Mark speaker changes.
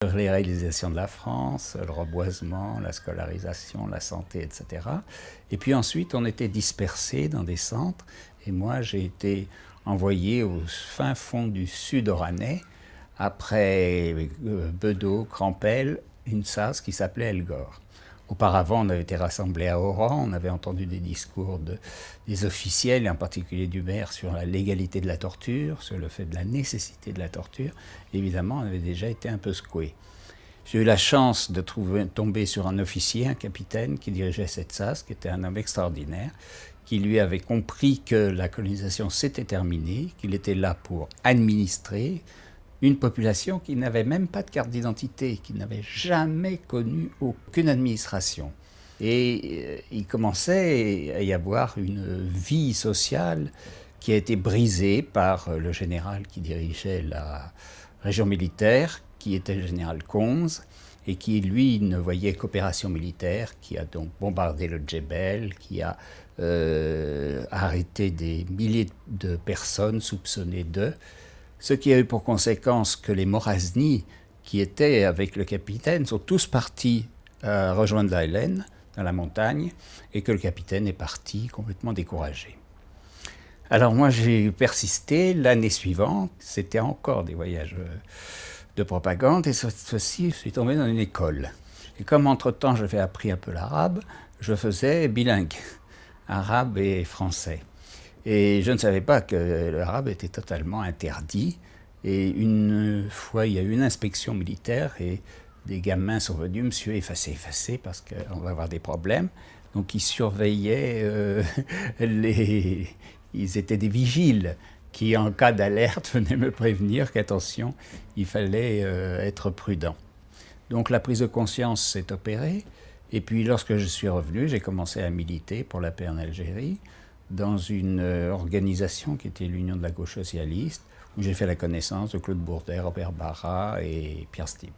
Speaker 1: Les réalisations de la France, le reboisement, la scolarisation, la santé, etc. Et puis ensuite, on était dispersés dans des centres. Et moi, j'ai été envoyé au fin fond du sud oranais, après Bedeau, Crampel, une sas qui s'appelait Elgor. Auparavant, on avait été rassemblés à Oran, on avait entendu des discours des officiels, et en particulier du maire, sur la légalité de la torture, sur le fait de la nécessité de la torture. Évidemment, on avait déjà été un peu secoués. J'ai eu la chance de tomber sur un officier, un capitaine, qui dirigeait cette sas, qui était un homme extraordinaire, qui lui avait compris que la colonisation s'était terminée, qu'il était là pour administrer une population qui n'avait même pas de carte d'identité, qui n'avait jamais connu aucune administration. Et il commençait à y avoir une vie sociale qui a été brisée par le général qui dirigeait la région militaire, qui était le général Conze, et qui, lui, ne voyait qu'opération militaire, qui a donc bombardé le Djebel, qui a arrêté des milliers de personnes soupçonnées d'eux, ce qui a eu pour conséquence que les Morazni, qui étaient avec le capitaine, sont tous partis rejoindre la Hélène, dans la montagne, et que le capitaine est parti complètement découragé. Alors moi, j'ai persisté. L'année suivante, c'était encore des voyages de propagande, et cette fois-ci, je suis tombé dans une école. Et comme entre-temps, j'avais appris un peu l'arabe, je faisais bilingue, arabe et français. Et je ne savais pas que l'arabe était totalement interdit. Et une fois, il y a eu une inspection militaire et des gamins sont venus, monsieur, effacez, parce qu'on va avoir des problèmes. Donc ils surveillaient Ils étaient des vigiles qui, en cas d'alerte, venaient me prévenir qu'attention, il fallait être prudent. Donc la prise de conscience s'est opérée. Et puis lorsque je suis revenu, j'ai commencé à militer pour la paix en Algérie, dans une organisation qui était l'Union de la gauche socialiste, où j'ai fait la connaissance de Claude Bourdet, Robert Barra et Pierre Stibbe.